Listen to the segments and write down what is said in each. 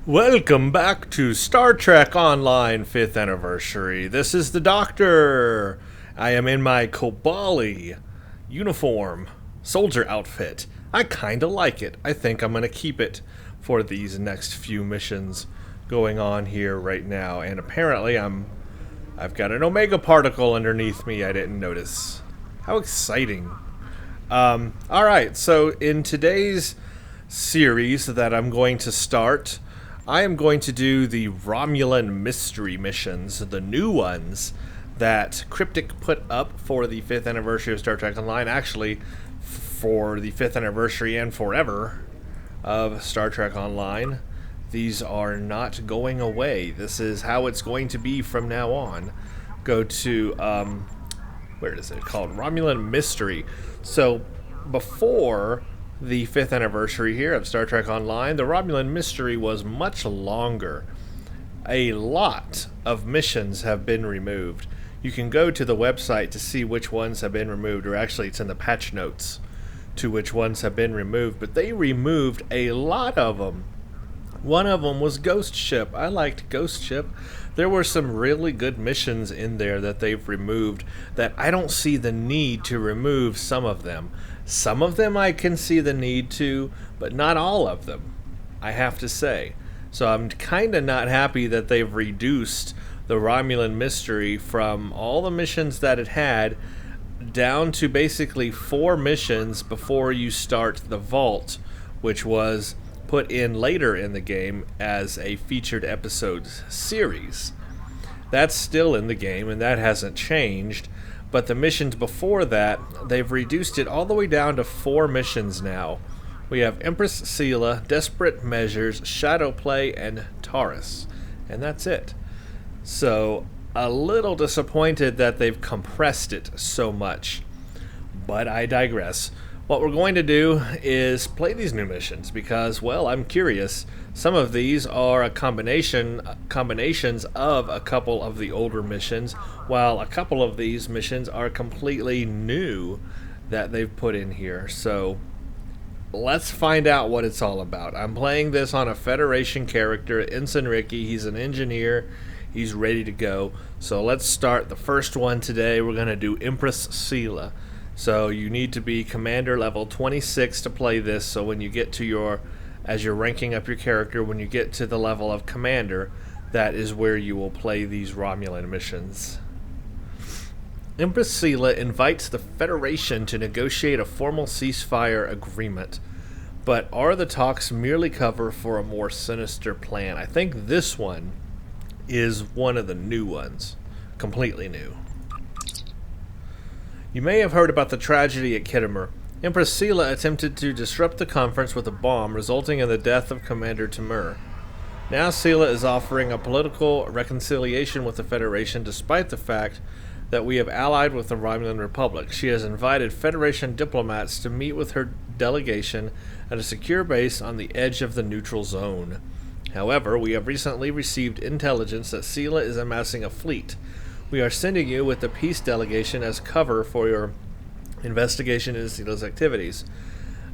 Welcome back to Star Trek Online 5th Anniversary. This is the Doctor. I am in my Kobali uniform, soldier outfit. I kinda like it. I think I'm gonna keep it for these next few missions going on here right now. And apparently I've got an Omega particle underneath me I didn't notice. How exciting. Alright, so in today's series that I'm going to start, I am going to do the Romulan Mystery missions, the new ones that Cryptic put up for the 5th anniversary of Star Trek Online. Actually, for the 5th anniversary and forever of Star Trek Online. These are not going away. This is how it's going to be from now on. Go to, where is it called? Romulan Mystery. So, before the 5th anniversary here of Star Trek Online, the Romulan Mystery was much longer. A lot of missions have been removed. You can go to the website to see which ones have been removed, or actually it's in the patch notes to which ones have been removed, but they removed a lot of them. One of them was Ghost Ship. I liked Ghost Ship. There were some really good missions in there that they've removed that I don't see the need to remove some of them. Some of them I can see the need to, but not all of them, I have to say. So I'm kind of not happy that they've reduced the Romulan Mystery from all the missions that it had down to basically 4 missions before you start the Vault, which was put in later in the game as a featured episode series. That's still in the game and that hasn't changed, but the missions before that, they've reduced it all the way down to 4 missions now. We have Empress Sela, Desperate Measures, Shadow Play, and Taris, and that's it. So, a little disappointed that they've compressed it so much, but I digress. What we're going to do is play these new missions because, well, I'm curious. Some of these are combinations of a couple of the older missions, while a couple of these missions are completely new that they've put in here. So let's find out what it's all about. I'm playing this on a Federation character, Ensign Ricky. He's an engineer. He's ready to go. So let's start the first one today. We're going to do Empress Sela. So you need to be Commander level 26 to play this, so when you get to as you're ranking up your character, when you get to the level of Commander, that is where you will play these Romulan missions. Empress Sela invites the Federation to negotiate a formal ceasefire agreement, but are the talks merely cover for a more sinister plan? I think this one is one of the new ones, completely new. You may have heard about the tragedy at Kittimer. Empress Sela attempted to disrupt the conference with a bomb, resulting in the death of Commander Timur. Now Sela is offering a political reconciliation with the Federation despite the fact that we have allied with the Romulan Republic. She has invited Federation diplomats to meet with her delegation at a secure base on the edge of the neutral zone. However, we have recently received intelligence that Sela is amassing a fleet. We are sending you with the peace delegation as cover for your investigation into Sela's activities.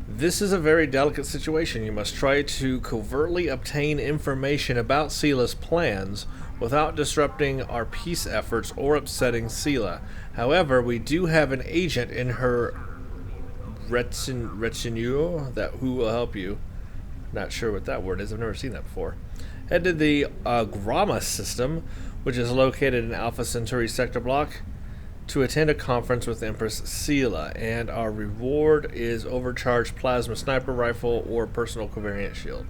This is a very delicate situation. You must try to covertly obtain information about Sela's plans without disrupting our peace efforts or upsetting Sela. However, we do have an agent in her retinue who will help you. Not sure what that word is. I've never seen that before. Head to the Grama system, which is located in Alpha Centauri sector block, to attend a conference with Empress Sela, and our reward is overcharged plasma sniper rifle or personal covariant shield.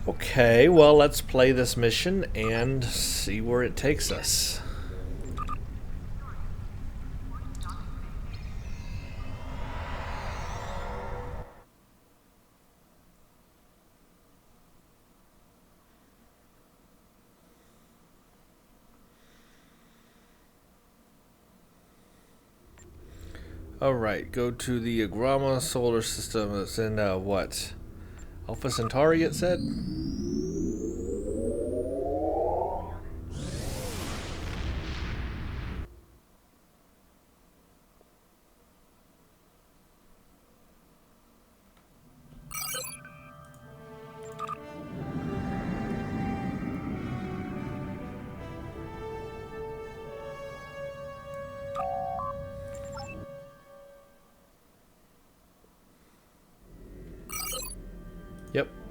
Okay, well, let's play this mission and see where it takes us. Alright, go to the Agrama solar system. That's in, what? Alpha Centauri, it said?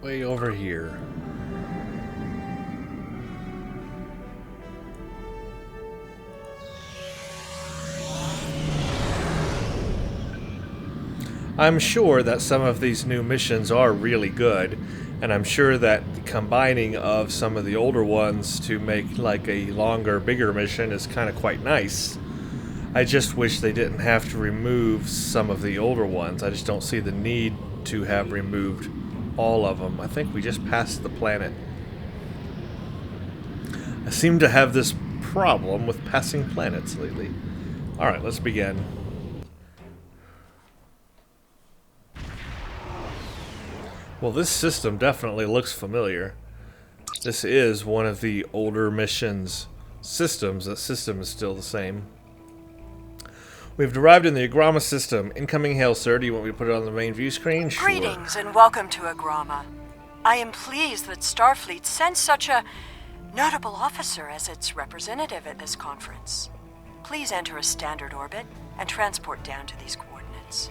way over here. I'm sure that some of these new missions are really good, and I'm sure that the combining of some of the older ones to make like a longer, bigger mission is kind of quite nice. I just wish they didn't have to remove some of the older ones. I just don't see the need to have removed all of them. I think we just passed the planet. I seem to have this problem with passing planets lately. Alright, let's begin. Well, this system definitely looks familiar. This is one of the older missions systems. The system is still the same. We've arrived in the Agrama system. Incoming hail, sir. Do you want me to put it on the main view screen? Sure. Greetings and welcome to Agrama. I am pleased that Starfleet sent such a notable officer as its representative at this conference. Please enter a standard orbit and transport down to these coordinates.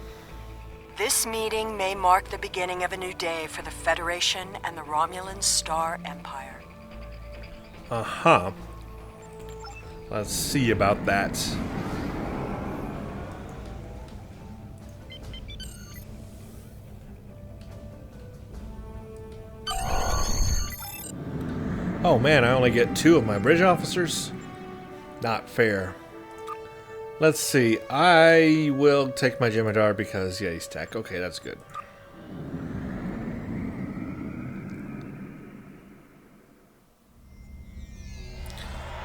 This meeting may mark the beginning of a new day for the Federation and the Romulan Star Empire. Uh-huh. Let's see about that. Oh man, I only get 2 of my bridge officers? Not fair. Let's see, I will take my Jemadar because, yeah, he's tech. Okay, that's good.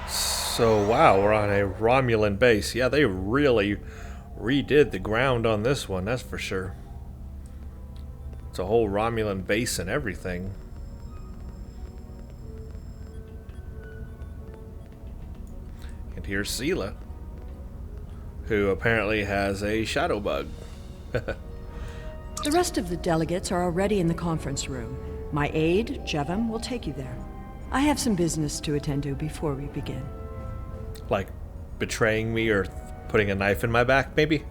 So, wow, we're on a Romulan base. Yeah, they really redid the ground on this one, that's for sure. It's a whole Romulan base and everything. And here's Sela, who apparently has a shadow bug. The rest of the delegates are already in the conference room. My aide, Jevem, will take you there. I have some business to attend to before we begin. Like betraying me or putting a knife in my back, maybe?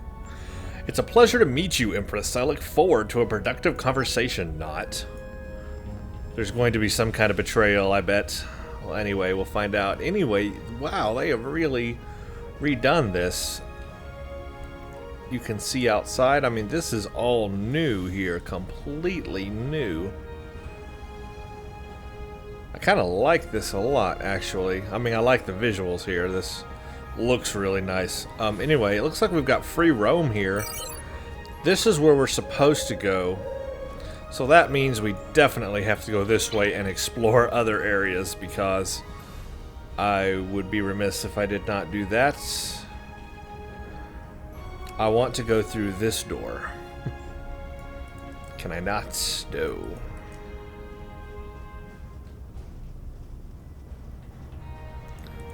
It's a pleasure to meet you, Empress. I look forward to a productive conversation. Not. There's going to be some kind of betrayal, I bet. Well, anyway, we'll find out. Anyway, wow, they have really redone this. You can see outside. I mean, this is all new here. Completely new. I kind of like this a lot, actually. I mean, I like the visuals here. This looks really nice. Anyway, it looks like we've got free roam here. This is where we're supposed to go. So that means we definitely have to go this way and explore other areas, because I would be remiss if I did not do that. I want to go through this door. Can I not? No.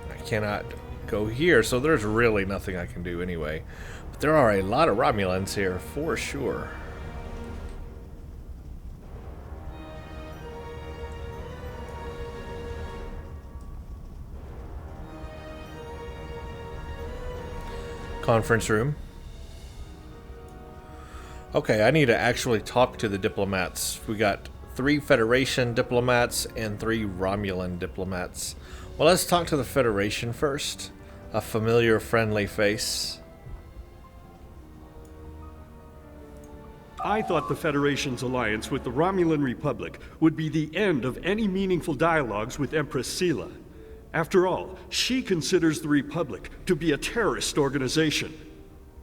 I cannot go here, so there's really nothing I can do anyway. But there are a lot of Romulans here, for sure. Conference room. Okay, I need to actually talk to the diplomats. We got 3 Federation diplomats and 3 Romulan diplomats. Well, let's talk to the Federation first. A familiar, friendly face. I thought the Federation's alliance with the Romulan Republic would be the end of any meaningful dialogues with Empress Sela. After all, she considers the Republic to be a terrorist organization.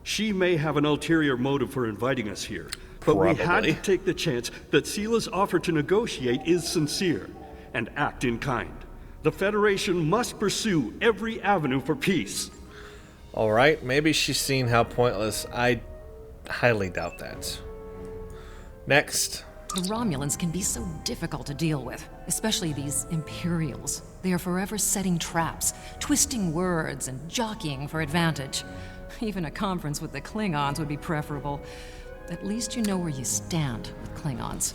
She may have an ulterior motive for inviting us here, but we had to take the chance that Sela's offer to negotiate is sincere, and act in kind. The Federation must pursue every avenue for peace. Alright, maybe she's seen how pointless. I highly doubt that. Next. The Romulans can be so difficult to deal with, especially these Imperials. They are forever setting traps, twisting words, and jockeying for advantage. Even a conference with the Klingons would be preferable. At least you know where you stand with Klingons.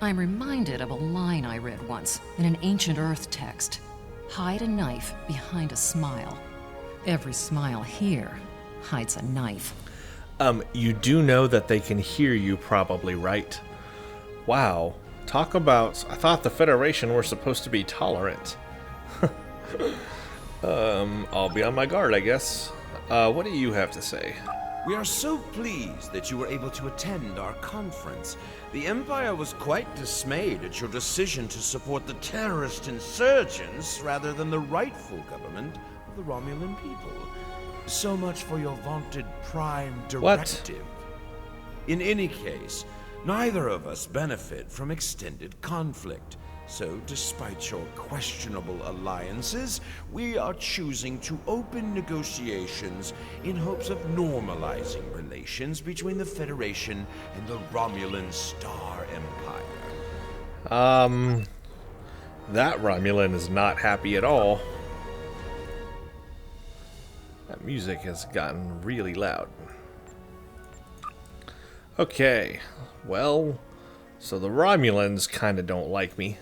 I'm reminded of a line I read once in an ancient Earth text. Hide a knife behind a smile. Every smile here hides a knife. You do know that they can hear you probably, right? Wow. Talk about... I thought the Federation were supposed to be tolerant. I'll be on my guard, I guess. What do you have to say? We are so pleased that you were able to attend our conference. The Empire was quite dismayed at your decision to support the terrorist insurgents rather than the rightful government of the Romulan people. So much for your vaunted prime directive. What? In any case, neither of us benefit from extended conflict. So, despite your questionable alliances, we are choosing to open negotiations in hopes of normalizing relations between the Federation and the Romulan Star Empire. That Romulan is not happy at all. That music has gotten really loud. Okay, well, so the Romulans kind of don't like me.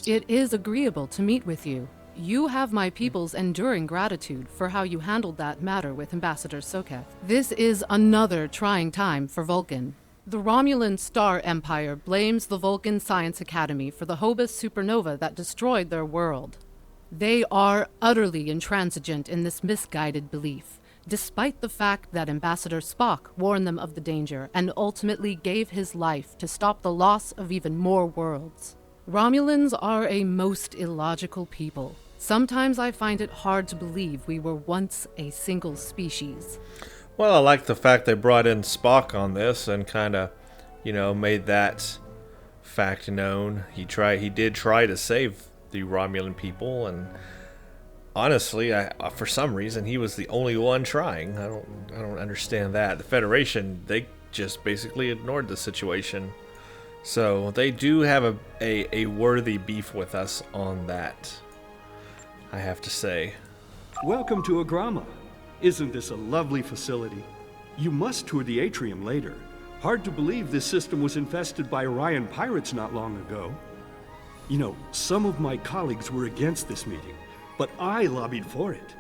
It is agreeable to meet with you. You have my people's enduring gratitude for how you handled that matter with Ambassador Soketh. This is another trying time for Vulcan. The Romulan Star Empire blames the Vulcan Science Academy for the Hobus supernova that destroyed their world. They are utterly intransigent in this misguided belief, despite the fact that Ambassador Spock warned them of the danger and ultimately gave his life to stop the loss of even more worlds. Romulans are a most illogical people. Sometimes I find it hard to believe we were once a single species. Well, I like the fact they brought in Spock on this and kind of, made that fact known. He did try to save the Romulan people, and honestly, for some reason, he was the only one trying. I don't understand that. The Federation, they just basically ignored the situation. So they do have a worthy beef with us on that, I have to say. Welcome to Agrama. Isn't this a lovely facility? You must tour the atrium later. Hard to believe this system was infested by Orion pirates not long ago. Some of my colleagues were against this meeting, but I lobbied for it.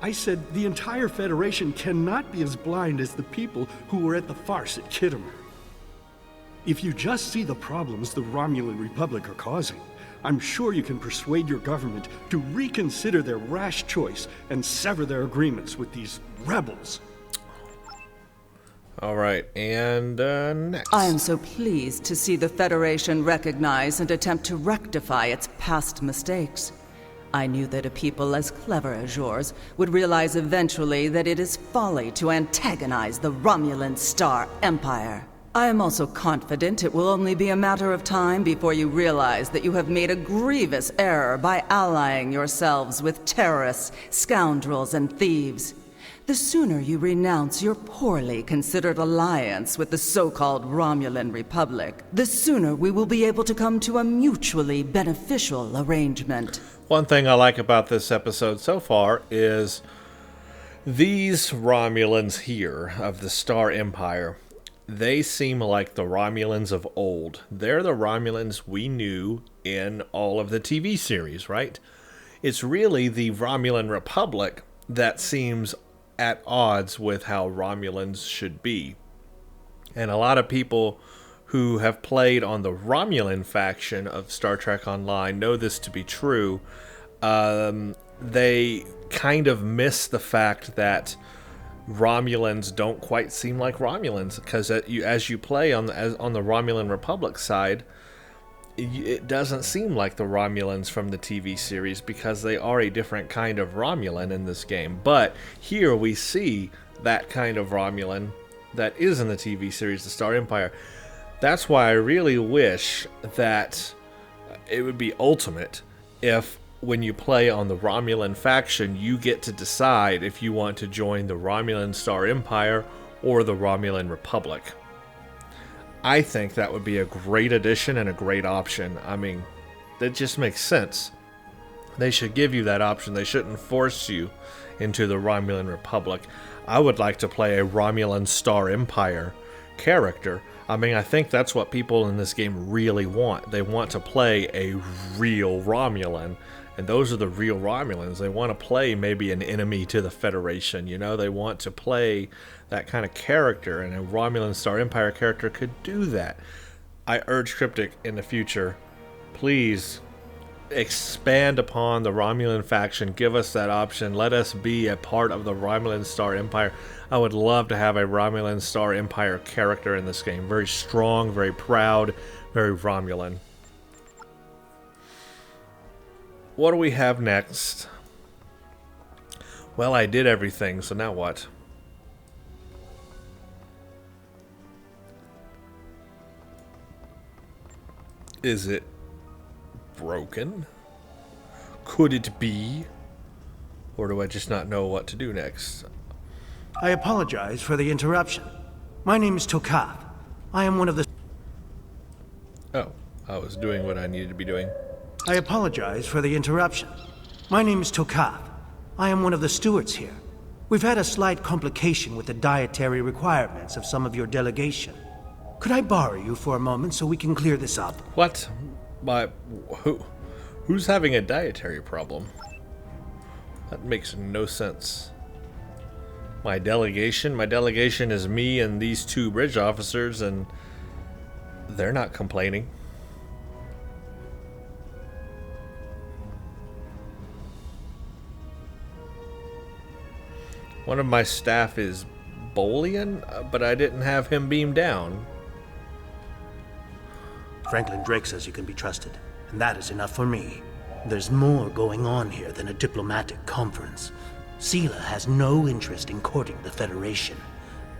I said the entire Federation cannot be as blind as the people who were at the farce at Kittimer. If you just see the problems the Romulan Republic are causing, I'm sure you can persuade your government to reconsider their rash choice and sever their agreements with these rebels. All right, and next. I am so pleased to see the Federation recognize and attempt to rectify its past mistakes. I knew that a people as clever as yours would realize eventually that it is folly to antagonize the Romulan Star Empire. I am also confident it will only be a matter of time before you realize that you have made a grievous error by allying yourselves with terrorists, scoundrels, and thieves. The sooner you renounce your poorly considered alliance with the so-called Romulan Republic, the sooner we will be able to come to a mutually beneficial arrangement. One thing I like about this episode so far is these Romulans here of the Star Empire. They seem like the Romulans of old. They're the Romulans we knew in all of the TV series, right? It's really the Romulan Republic that seems at odds with how Romulans should be. And a lot of people who have played on the Romulan faction of Star Trek Online know this to be true. They kind of miss the fact that Romulans don't quite seem like Romulans, because as you play on the Romulan Republic side, it doesn't seem like the Romulans from the TV series, because they are a different kind of Romulan in this game. But here we see that kind of Romulan that is in the TV series, the Star Empire. That's why I really wish that it would be ultimate if, when you play on the Romulan faction, you get to decide if you want to join the Romulan Star Empire or the Romulan Republic. I think that would be a great addition and a great option. I mean, that just makes sense. They should give you that option. They shouldn't force you into the Romulan Republic. I would like to play a Romulan Star Empire character. I mean, I think that's what people in this game really want. They want to play a real Romulan. And those are the real Romulans. They want to play maybe an enemy to the Federation, They want to play that kind of character, and a Romulan Star Empire character could do that. I urge Cryptic in the future, please expand upon the Romulan faction. Give us that option. Let us be a part of the Romulan Star Empire. I would love to have a Romulan Star Empire character in this game. Very strong, very proud, very Romulan. What do we have next? Well, I did everything, so now what? Is it broken? Could it be? Or do I just not know what to do next? I apologize for the interruption. My name is Tokav. I am one of the... Oh, I was doing what I needed to be doing. I apologize for the interruption. My name is Tokav. I am one of the stewards here. We've had a slight complication with the dietary requirements of some of your delegation. Could I borrow you for a moment so we can clear this up? What? Who's having a dietary problem? That makes no sense. My delegation? My delegation is me and these two bridge officers, and they're not complaining. One of my staff is Bolian, but I didn't have him beamed down. Franklin Drake says you can be trusted, and that is enough for me. There's more going on here than a diplomatic conference. Sela has no interest in courting the Federation.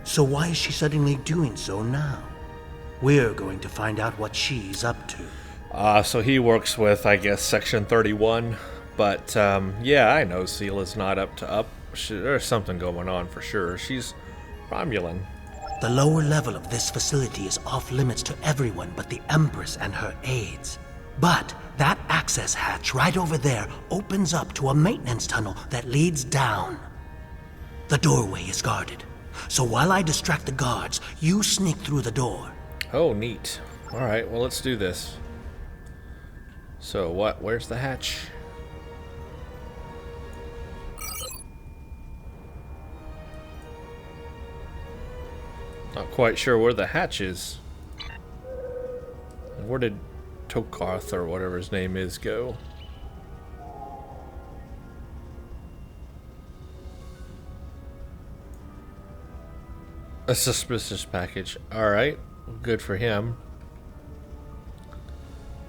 So why is she suddenly doing so now? We're going to find out what she's up to. So he works with, I guess, Section 31. But, yeah, I know Sela's not up to up. There's something going on for sure. She's Romulan. The lower level of this facility is off limits to everyone but the Empress and her aides. But that access hatch right over there opens up to a maintenance tunnel that leads down. The doorway is guarded. So while I distract the guards, you sneak through the door. Oh, neat. Alright, well, let's do this. So, what? Where's the hatch? Not quite sure where the hatch is. Where did Tokarth, or whatever his name is, go? A suspicious package. Alright. Good for him.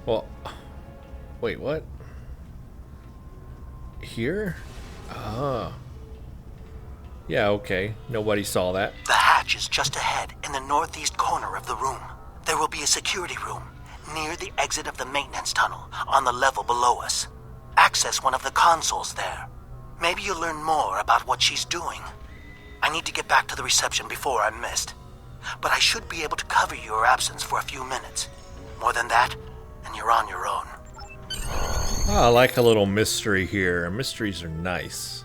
Well, wait, what? Here? Ah. Yeah, okay. Nobody saw that. The hatch is just ahead in the northeast corner of the room. There will be a security room near the exit of the maintenance tunnel on the level below us. Access one of the consoles there. Maybe you'll learn more about what she's doing. I need to get back to the reception before I'm missed. But I should be able to cover your absence for a few minutes. More than that, and you're on your own. Oh, I like a little mystery here. Mysteries are nice.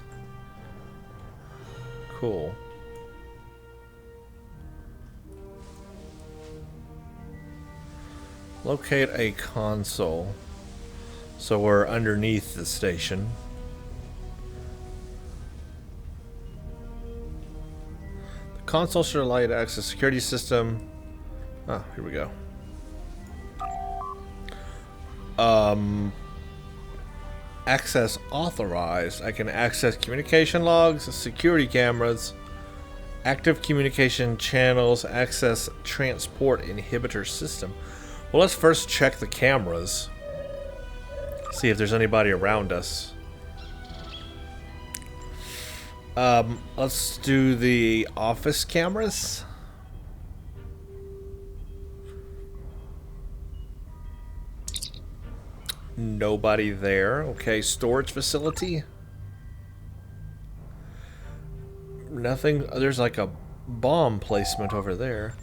Cool. Locate a console. So we're underneath the station. The console should allow you to access security system. Oh, here we go. Access authorized. I can access communication logs, security cameras, active communication channels, access transport inhibitor system. Well, let's first check the cameras. See if there's anybody around us. Let's do the office cameras. Nobody there. Okay, storage facility. Nothing. There's like a bomb placement over there.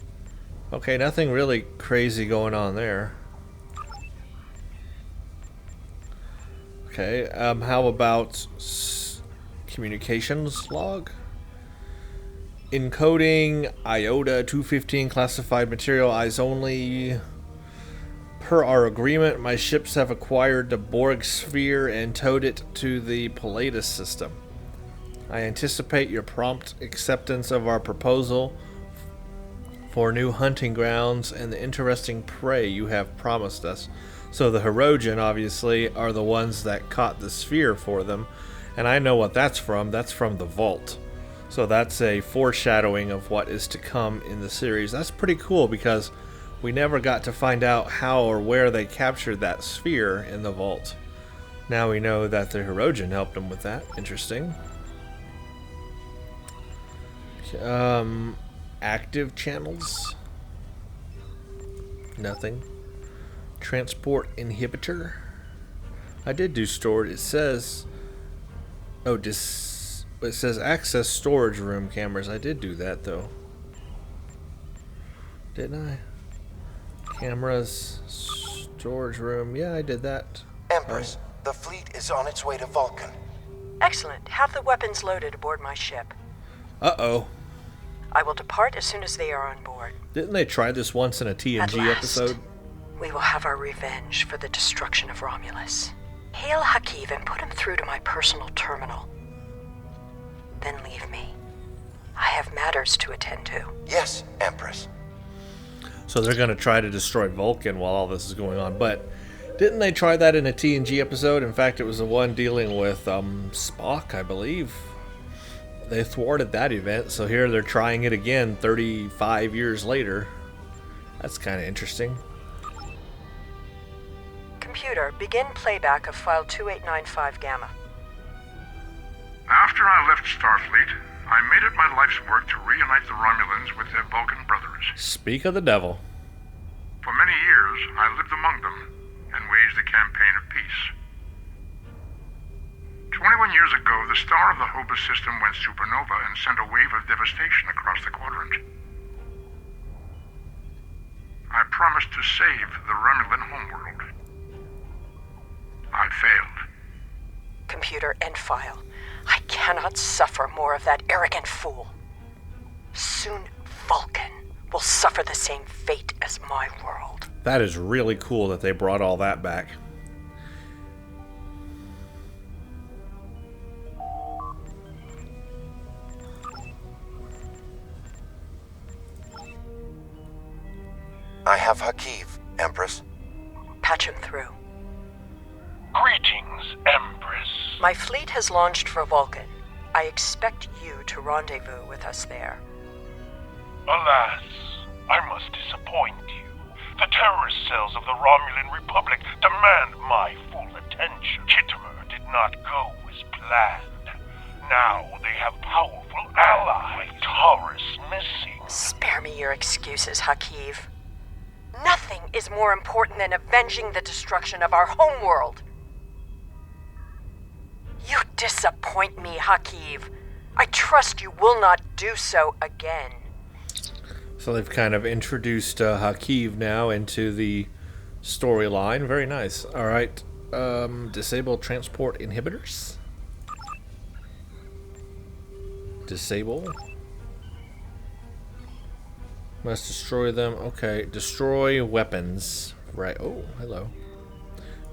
Okay, nothing really crazy going on there. Okay, how about communications log? Encoding IOTA 215 classified material, eyes only. Per our agreement, my ships have acquired the Borg sphere and towed it to the Palladius system. I anticipate your prompt acceptance of our proposal for new hunting grounds and the interesting prey you have promised us. So the Hirogen, obviously, are the ones that caught the sphere for them. And I know what that's from. That's from the vault. So that's a foreshadowing of what is to come in the series. That's pretty cool because we never got to find out how or where they captured that sphere in the vault. Now we know that the Hirogen helped them with that. Interesting. Active channels. Nothing. Transport inhibitor. I did do storage. It says... Oh, it says access storage room cameras. I did do that, though. Didn't I? Cameras, storage room. Yeah, I did that. Empress, the fleet is on its way to Vulcan. Excellent. Have the weapons loaded aboard my ship. Uh-oh. I will depart as soon as they are on board. Didn't they try this once in a TNG At last, episode? We will have our revenge for the destruction of Romulus. Hail Hakiv and put him through to my personal terminal. Then leave me. I have matters to attend to. Yes, Empress. So they're going to try to destroy Vulcan while all this is going on. But didn't they try that in a TNG episode? In fact, it was the one dealing with Spock, I believe. They thwarted that event, so here they're trying it again 35 years later. That's kind of interesting. Computer, begin playback of file 2895 Gamma. After I left Starfleet, I made it my life's work to reunite the Romulans with their Vulcan brothers. Speak of the devil. For many years, I lived among them and waged a campaign of peace. 21 years ago, the star of the Hobus system went supernova and sent a wave of devastation across the quadrant. I promised to save the Romulan homeworld. I failed. Computer, end file. I cannot suffer more of that arrogant fool. Soon, Vulcan will suffer the same fate as my world. That is really cool that they brought all that back. I have Hakiv, Empress. Patch him through. Greetings, Empress. My fleet has launched for Vulcan. I expect you to rendezvous with us there. Alas, I must disappoint you. The terrorist cells of the Romulan Republic demand my full attention. Kittimer did not go as planned. Now they have powerful allies. Taris missing. Spare me your excuses, Hakiv. Nothing is more important than avenging the destruction of our homeworld. You disappoint me, Hakiv. I trust you will not do so again. So they've kind of introduced Hakiv now into the storyline. Very nice. All right. Disable transport inhibitors. Disable. Must destroy them. Okay. Destroy weapons. Right. Oh, hello.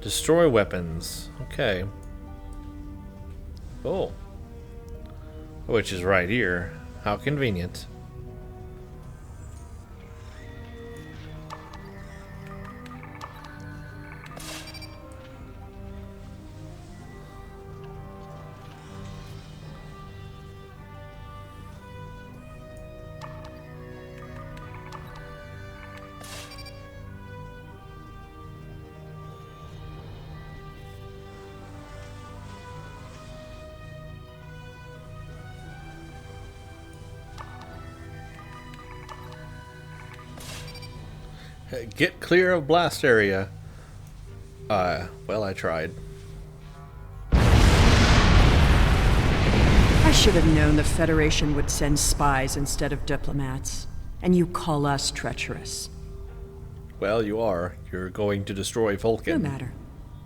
Destroy weapons. Okay. Oh. Which is right here. How convenient. Get clear of blast area. Well, I tried. I should have known the Federation would send spies instead of diplomats. And you call us treacherous. Well, you are. You're going to destroy Vulcan. No matter.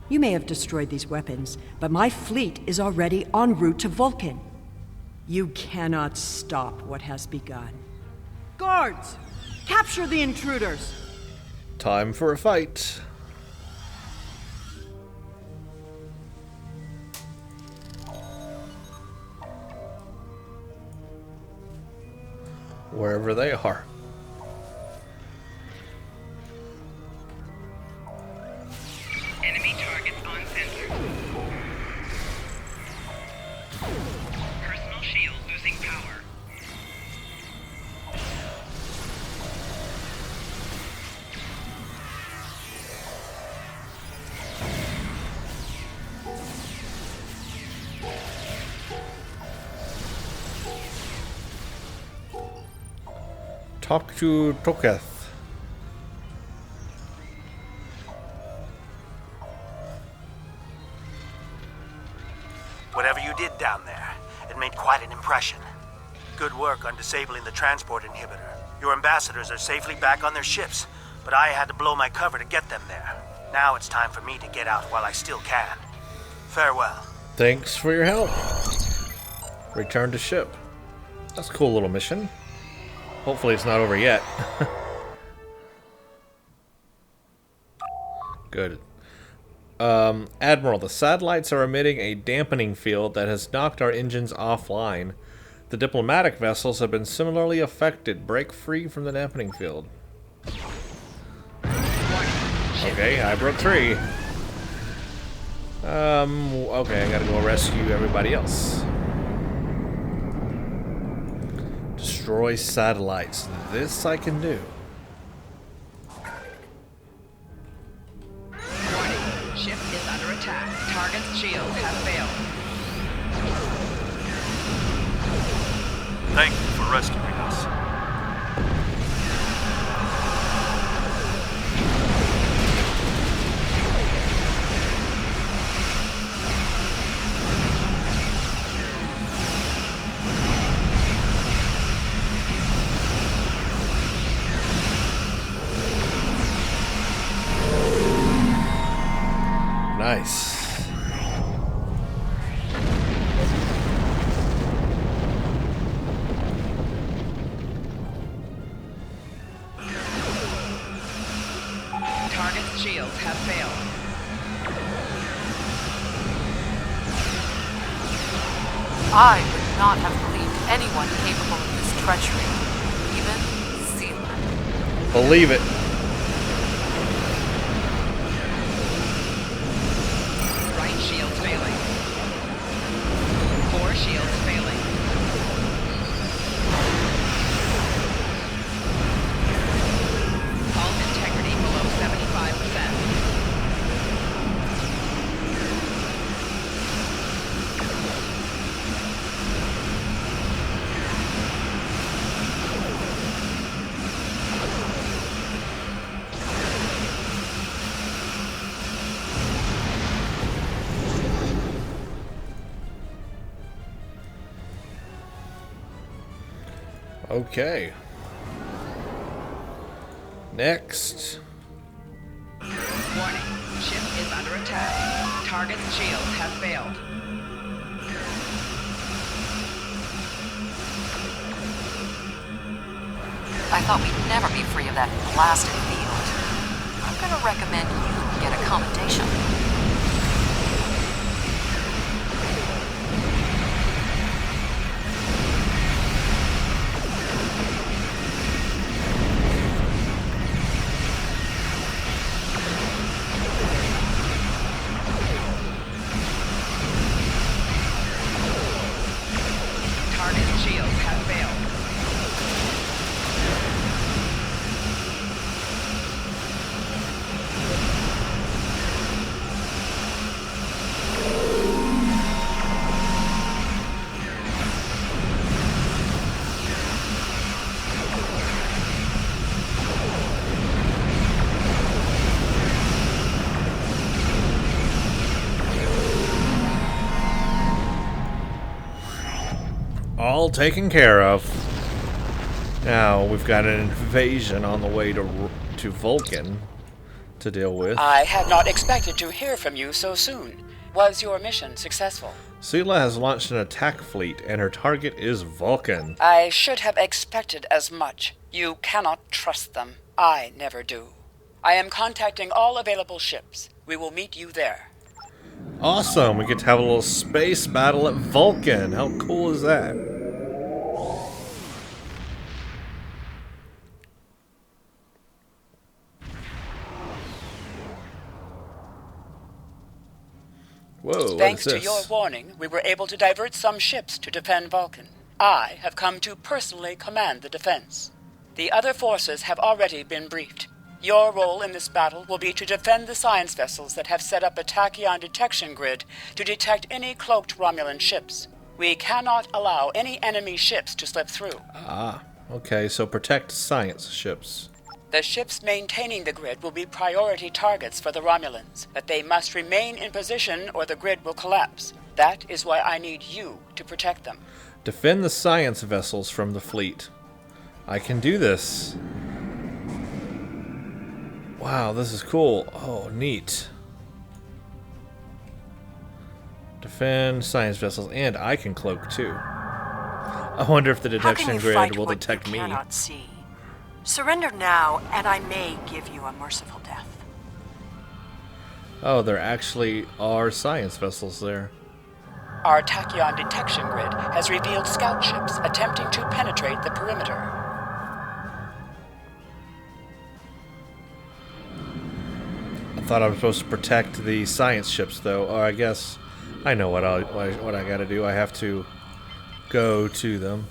You may have destroyed these weapons, but my fleet is already en route to Vulcan. You cannot stop what has begun. Guards! Capture the intruders! Time for a fight. Wherever they are. Talk to Toketh. Whatever you did down there, it made quite an impression. Good work on disabling the transport inhibitor. Your ambassadors are safely back on their ships, but I had to blow my cover to get them there. Now it's time for me to get out while I still can. Farewell. Thanks for your help. Return to ship. That's a cool little mission. Hopefully it's not over yet. Good. Admiral, the satellites are emitting a dampening field that has knocked our engines offline. The diplomatic vessels have been similarly affected. Break free from the dampening field. Okay, I broke free. Okay, I gotta go rescue everybody else. Destroy satellites. This I can do. Warning. Ship is under attack. Target's shields have failed. Thank you for rescuing us. Nice. Target's shields have failed. I would not have believed anyone capable of this treachery. Even Sela. Believe it. Right shield failing. 4 shields failing. Hull integrity below 75%. Okay. Next. Warning. Ship is under attack. Target's shields have failed. I thought we'd never be free of that blasted field. I'm gonna recommend you get a commendation. Target's shields have failed. All taken care of. Now we've got an invasion on the way to Vulcan to deal with. I had not expected to hear from you so soon. Was your mission successful? Sela has launched an attack fleet, and her target is Vulcan. I should have expected as much. You cannot trust them. I never do. I am contacting all available ships. We will meet you there. Awesome! We get to have a little space battle at Vulcan. How cool is that? Whoa, Thanks what is to your this? warning, we were able to divert some ships to defend Vulcan. I have come to personally command the defense. The other forces have already been briefed. Your role in this battle will be to defend the science vessels that have set up a tachyon detection grid to detect any cloaked Romulan ships. We cannot allow any enemy ships to slip through. Ah. Okay, so protect science ships. The ships maintaining the grid will be priority targets for the Romulans, but they must remain in position or the grid will collapse. That is why I need you to protect them. Defend the science vessels from the fleet. I can do this. Wow, this is cool. Oh, neat. Defend science vessels, and I can cloak too. I wonder if the detection grid will detect me. Cannot see. Surrender now, and I may give you a merciful death. Oh, there actually are science vessels there. Our tachyon detection grid has revealed scout ships attempting to penetrate the perimeter. I thought I was supposed to protect the science ships, though. Oh, I guess I know what I gotta do. I have to go to them.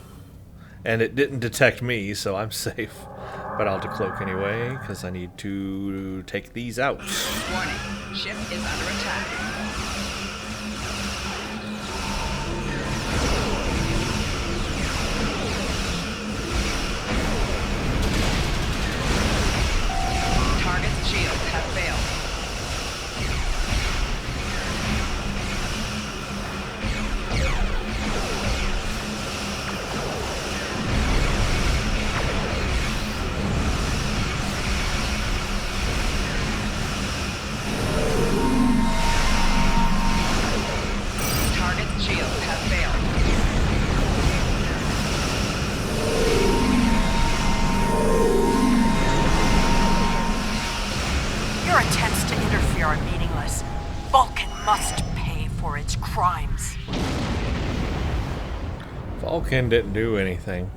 And it didn't detect me, so I'm safe. But I'll decloak anyway, because I need to take these out. Warning, ship is under attack. Target's shields have failed. Target's shields have failed. Your attempts to interfere are meaningless. Vulcan must pay for its crimes. Vulcan didn't do anything.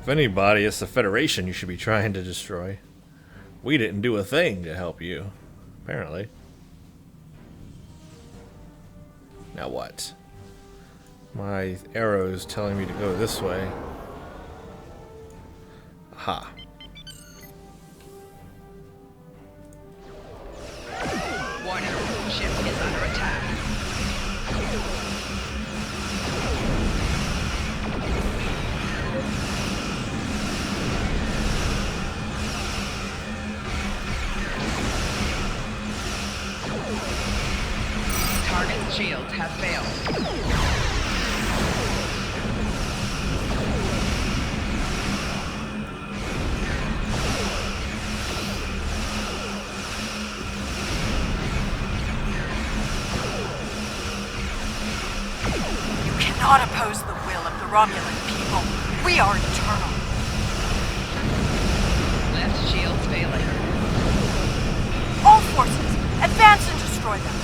If anybody, it's the Federation you should be trying to destroy. We didn't do a thing to help you, apparently. Now what? My arrow's telling me to go this way. Aha. Warning, ship is under attack. Target's shields have failed. You cannot oppose the will of the Romulan people. We are eternal. Left shields failing. All forces, advance and destroy them.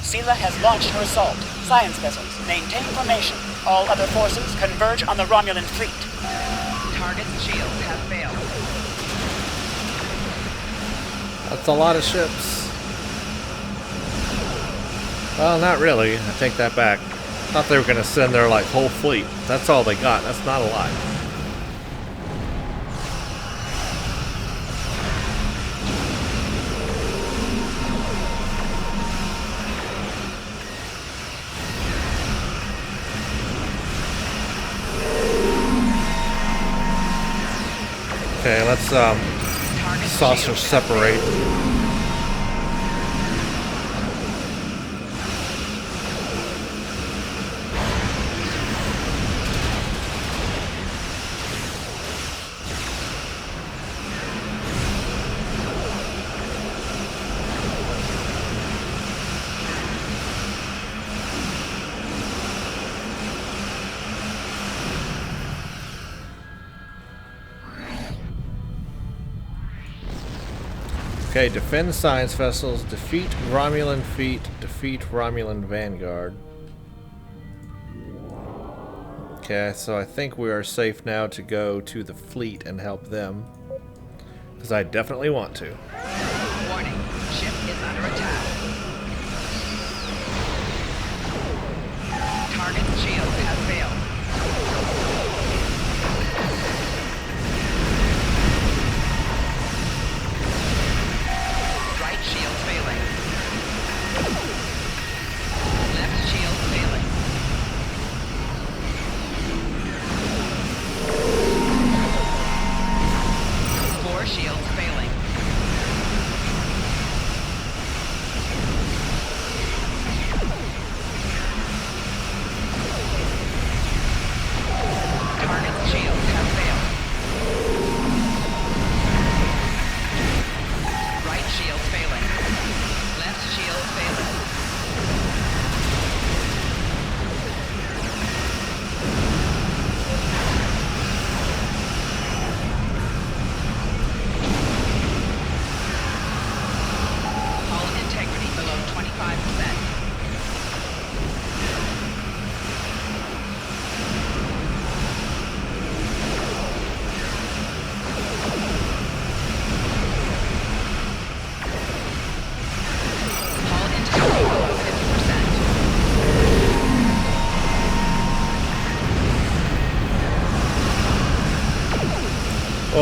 Sela has launched her assault. Science vessels, maintain formation. All other forces converge on the Romulan fleet. Target's shields have failed. That's a lot of ships. Well, not really. I take that back. Thought they were going to send their whole fleet. That's all they got. That's not a lot. Okay, let's saucer separate. Okay, defend science vessels, defeat Romulan fleet, defeat Romulan vanguard. Okay, so I think we are safe now to go to the fleet and help them. Because I definitely want to. Warning, ship is under attack. Target's shields have failed. Right shield failing.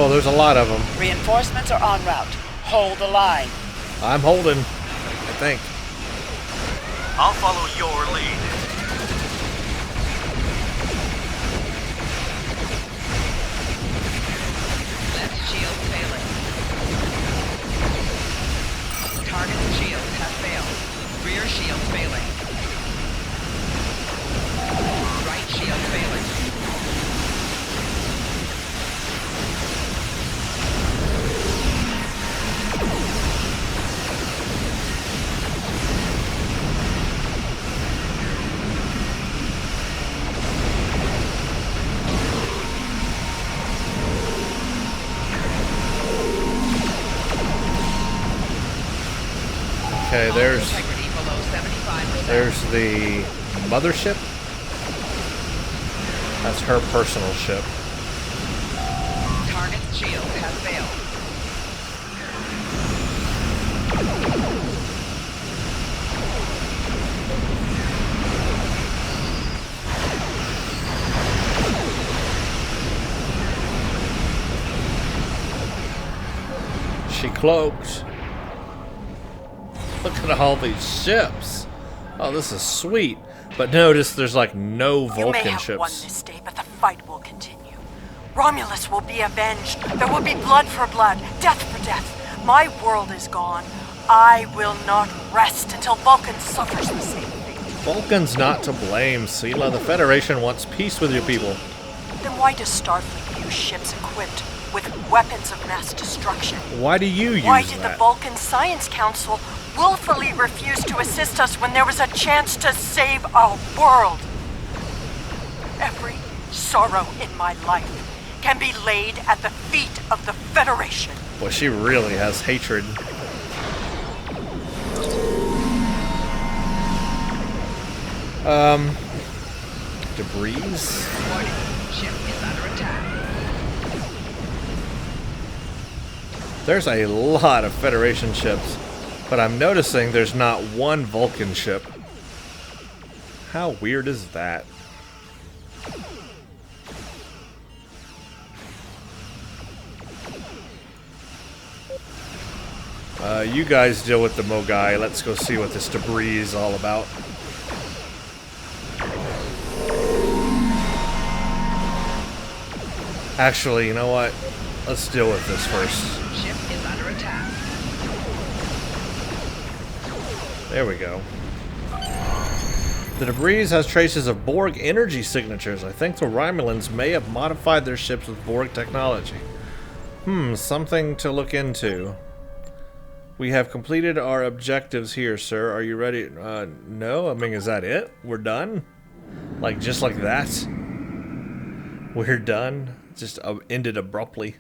Oh, there's a lot of them. Reinforcements are en route. Hold the line. I'm holding, I think. I'll follow your lead. Left shield failing. Target shields have failed. Rear shield failing. Right shield failing. Okay, there's Integrity below 75%. there's the mothership. That's her personal ship. Target's shields have failed. She cloaks. Look at all these ships. Oh, this is sweet. But notice there's like no You may Vulcan have won ships. this day, but the fight will continue. Romulus will be avenged. There will be blood for blood, death for death. My world is gone. I will not rest until Vulcan suffers the same fate. Vulcan's not to blame, Sela. The Federation wants peace with your people. Then why does Starfleet use ships equipped with weapons of mass destruction? Why do you use Why did that? the Vulcan Science Council willfully refuse to assist us when there was a chance to save our world? Every sorrow in my life can be laid at the feet of the Federation. Well, she really has hatred. Debris? Warning. Ship is under attack. There's a lot of Federation ships, but I'm noticing there's not one Vulcan ship. How weird is that? You guys deal with the Mogai. Let's go see what this debris is all about. Actually, you know what? Let's deal with this first. Ship is under attack. There we go. The debris has traces of Borg energy signatures. I think the Romulans may have modified their ships with Borg technology. Something to look into. We have completed our objectives here, sir. Are you ready? No? I mean, is that it? We're done? Like, just like that? We're done? Just ended abruptly.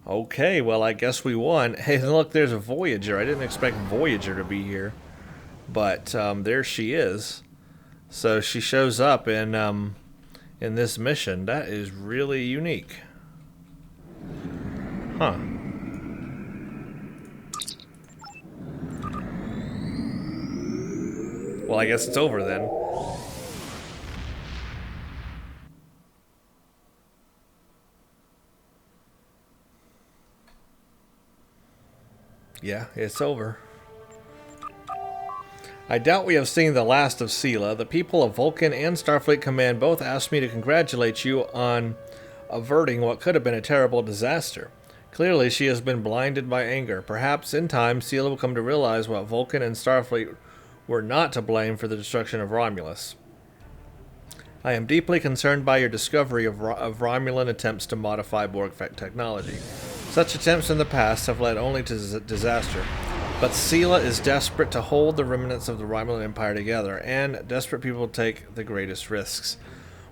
Okay, well, I guess we won. Hey, look, there's a Voyager. I didn't expect Voyager to be here. But, there she is. So, she shows up in this mission. That is really unique. Huh. Well, I guess it's over then. Yeah, it's over. I doubt we have seen the last of Sela. The people of Vulcan and Starfleet Command both asked me to congratulate you on averting what could have been a terrible disaster. Clearly, she has been blinded by anger. Perhaps, in time, Sela will come to realize what Vulcan and Starfleet were not to blame for the destruction of Romulus. I am deeply concerned by your discovery of Romulan attempts to modify Borg technology. Such attempts in the past have led only to disaster. But Sela is desperate to hold the remnants of the Romulan Empire together, and desperate people take the greatest risks.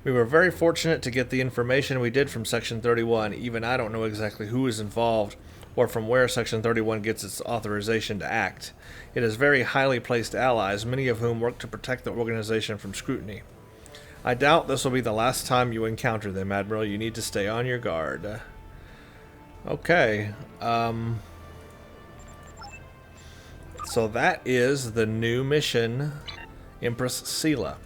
We were very fortunate to get the information we did from Section 31. Even I don't know exactly who is involved, or from where Section 31 gets its authorization to act. It is very highly placed allies, many of whom work to protect the organization from scrutiny. I doubt this will be the last time you encounter them, Admiral. You need to stay on your guard. Okay. So that is the new mission, Empress Sela.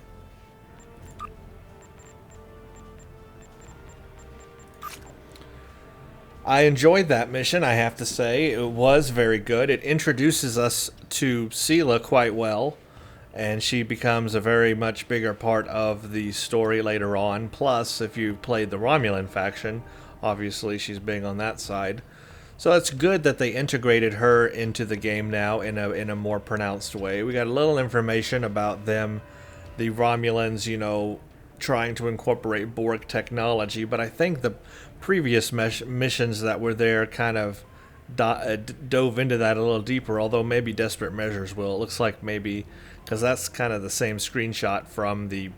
I enjoyed that mission, I have to say. It was very good. It introduces us to Sela quite well, and she becomes a very much bigger part of the story later on. Plus, if you've played the Romulan faction, obviously she's big on that side. So it's good that they integrated her into the game now in a more pronounced way. We got a little information about them, the Romulans, you know, trying to incorporate Borg technology, but I think the previous missions that were there kind of dove into that a little deeper, although maybe Desperate Measures will. It looks like maybe, because that's kind of the same screenshot from the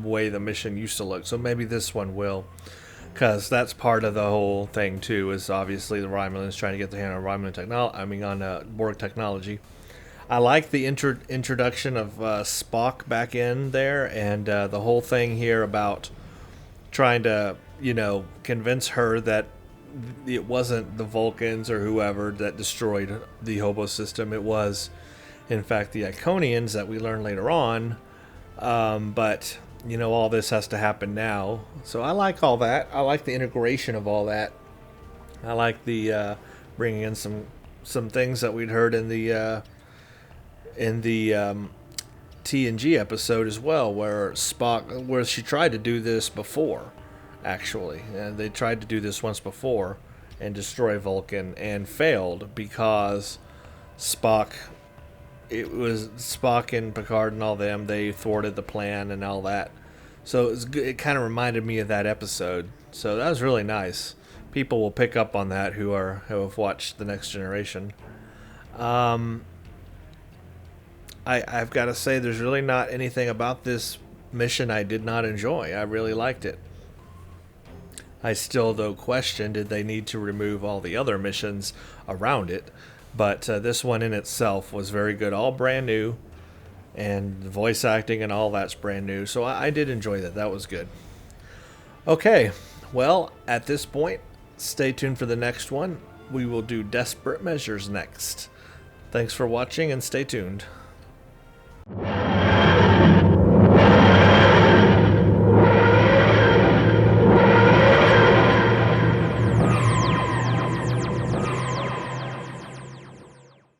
way the mission used to look, so maybe this one will. Because that's part of the whole thing too, is obviously the Romulans trying to get their hand on Romulan technology. I mean, on Borg technology. I like the introduction of Spock back in there, and the whole thing here about trying to, you know, convince her that it wasn't the Vulcans or whoever that destroyed the Hobo system. It was, in fact, the Iconians that we learn later on. But you know, all this has to happen now. So I like all that. I like the integration of all that. I like the bringing in some things that we'd heard in the TNG episode as well, where she tried to do this before, actually. And they tried to do this once before and destroy Vulcan and failed because it was Spock and Picard and all them, they thwarted the plan and all that. So it kind of reminded me of that episode. So that was really nice. People will pick up on that who have watched The Next Generation. I've got to say, there's really not anything about this mission I did not enjoy. I really liked it. I still, though, question, did they need to remove all the other missions around it? But this one in itself was very good. All brand new. And the voice acting and all that's brand new. So I did enjoy that. That was good. Okay. Well, at this point, stay tuned for the next one. We will do Desperate Measures next. Thanks for watching and stay tuned.